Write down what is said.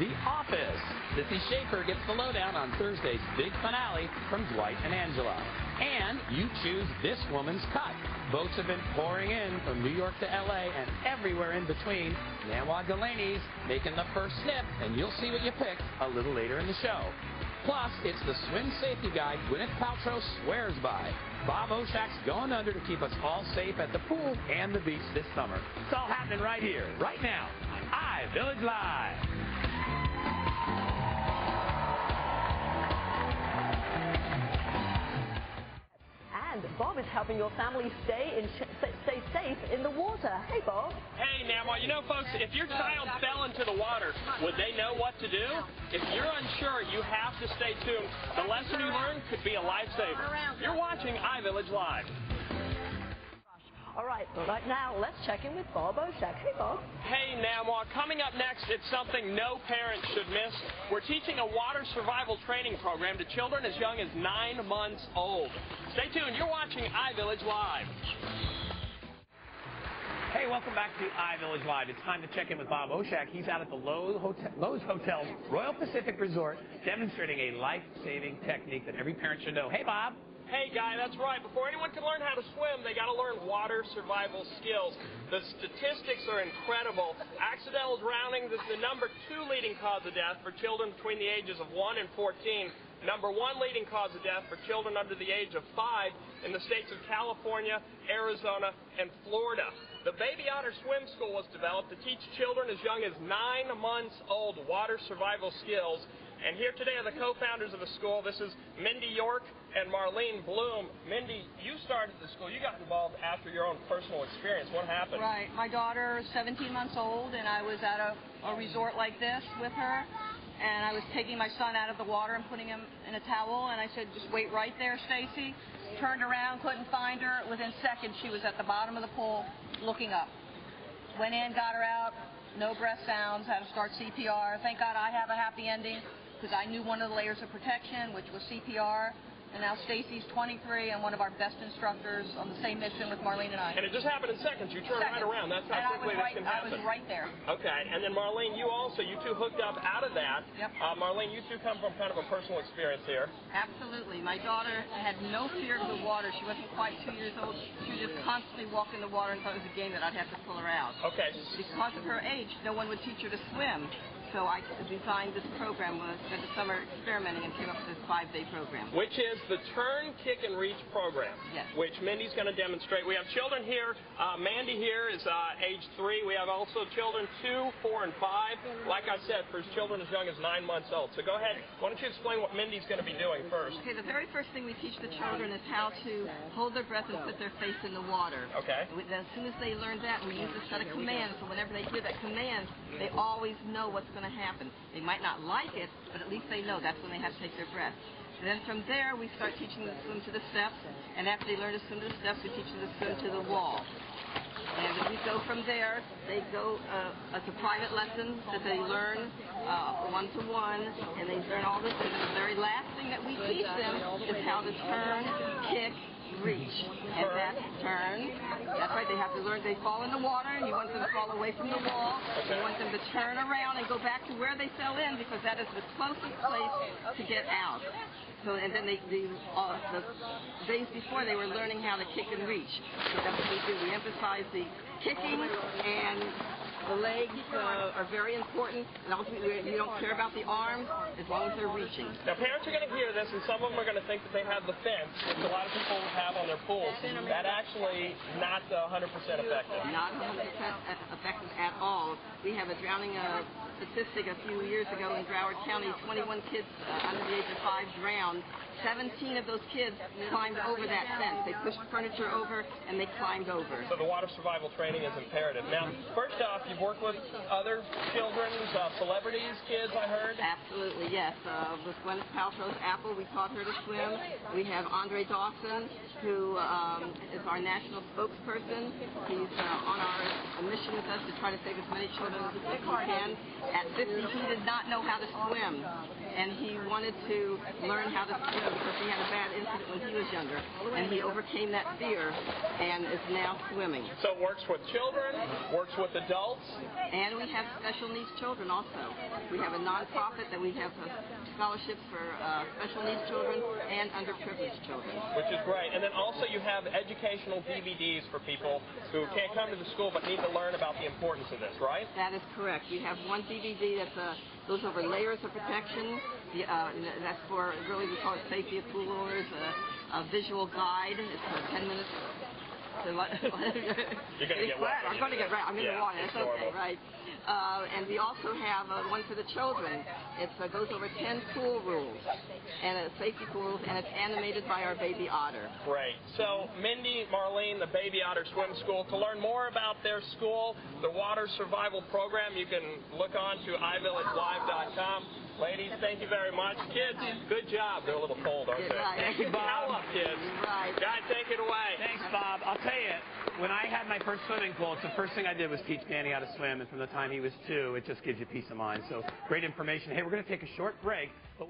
The Office. Sissy Schaefer gets the lowdown on Thursday's big finale from Dwight and Angela. And you choose this woman's cut. Votes have been pouring in from New York to L.A. and everywhere in between. Namawa Delaney's making the first snip, and you'll see what you picked a little later in the show. Plus, it's the swim safety guide Gwyneth Paltrow swears by. Bob Oshak's going under to keep us all safe at the pool and the beach this summer. It's all happening right here, right now, on iVillage Live. And Bob is helping your family stay safe in the water. Hey, Bob. Hey, Namawa. You know, folks, if your child fell into the water, would they know what to do? If you're unsure, you have to stay tuned. The lesson you learn could be a lifesaver. You're watching iVillage Live. All right now, let's check in with Bob Oshak. Hey, Bob. Hey, Namawa. Coming up next, it's something no parent should miss. We're teaching a water survival training program to children as young as 9 months old. Stay tuned. You're watching iVillage Live. Hey, welcome back to iVillage Live. It's time to check in with Bob Oshak. He's out at the Lowe's Hotel's Royal Pacific Resort demonstrating a life-saving technique that every parent should know. Hey, Bob. Hey, Guy, that's right. Before anyone can learn how to swim, they got to learn water survival skills. The statistics are incredible. Accidental drowning is the #2 leading cause of death for children between the ages of 1 and 14. #1 leading cause of death for children under the age of 5 in the states of California, Arizona, and Florida. The Baby Otter Swim School was developed to teach children as young as 9 months old water survival skills. And here today are the co-founders of the school. This is Mindy York and Marlene Bloom. Mindy, you started the school. You got involved after your own personal experience. What happened? Right. My daughter is 17 months old, and I was at a resort like this with her. And I was taking my son out of the water and putting him in a towel. And I said, just wait right there, Stacy. Turned around, couldn't find her. Within seconds, she was at the bottom of the pool looking up. Went in, got her out. No breath sounds. Had to start CPR. Thank God I have a happy ending, because I knew one of the layers of protection, which was CPR. And now Stacy's 23 and one of our best instructors on the same mission with Marlene and I. And it just happened in seconds. You turned right around. That's how quickly this can happen. I was right there. Okay. And then Marlene, you two hooked up out of that. Yep. Marlene, you two come from kind of a personal experience here. Absolutely. My daughter had no fear of the water. She wasn't quite 2 years old. She would just constantly walk in the water and thought it was a game that I'd have to pull her out. Okay. Because of her age, no one would teach her to swim. So I designed this program, spent the summer experimenting, and came up with this 5-day program. Which is the Turn, Kick, and Reach program. Yes. Which Mindy's going to demonstrate. We have children here. Mandy here is age 3. We have also children 2, 4, and 5. Like I said, for children as young as 9 months old. So go ahead. Why don't you explain what Mindy's going to be doing first? Okay, the very first thing we teach the children is how to hold their breath and put their face in the water. Okay. As soon as they learn that, we use a set of commands. So whenever they hear that command, they always know what's going to happen. They might not like it, but at least they know that's when they have to take their breath. And then from there, we start teaching them to swim to the steps. And after they learn to swim to the steps, we teach them to swim to the wall. And we go from there. They go as a private lesson that they learn one-to-one, and they learn all this. And the very last thing that we teach them is how to turn, kick, reach. And that turn, that's right, they have to learn. They fall in the water, and you want them to fall away from the wall. You want them to turn around and go back to where they fell in, because that is the closest place to get out. So, and then the days before, they were learning how to kick and reach. So that's what we do. We emphasize the kicking, and the legs are very important. And ultimately, we don't care about the arms as long as they're reaching. Now, parents are going to hear this, and some of them are going to think that they have the fence, which a lot of people have on their pools. That actually not 100% effective. Not 100% effective at all. We have a drowning statistic a few years ago in Broward County. 21 kids under the age of 5 drowned. 17 of those kids climbed over that fence. They pushed furniture over, and they climbed over. So the water survival training is imperative. Now, first off, you've worked with other children, celebrities, kids, I heard? Absolutely, yes. With Gwyneth Paltrow's Apple, we taught her to swim. We have Andre Dawson, who is our national spokesperson. He's on our mission with us to try to save as many children as we can. At 50, he did not know how to swim, and he wanted to learn how to swim because he had a bad incident when he was younger, and he overcame that fear and is now swimming. So it works with children, works with adults. And we have special needs children also. We have a nonprofit that we have scholarships for special needs children and underprivileged children. Which is great. And then also you have educational DVDs for people who can't come to the school but need to learn about the importance of this, right? That is correct. We have one DVD that goes over layers of protection. That's for, really, we call it safety of pool owners, a visual guide. It's 10 minutes. You're going to get wet. I'm going to get wet. I'm in the water. It's okay, right? And we also have one for the children. It goes over 10 pool rules and safety pool rules, and it's animated by our baby otter. Great. So, Mindy, Marlene, the Baby Otter Swim School. To learn more about their school, the water survival program, you can look on to iVillageLive.com. Ladies, thank you very much. Kids, good job. They're a little cold, aren't they? Right. Thank you, Bob. Towel up, kids. Right. Guys, take it away. Thanks, Bob. I'll tell you, when I had my first swimming pool, the first thing I did was teach Danny how to swim, and from the time he was 2, it just gives you peace of mind. So great information. Hey, we're going to take a short break, but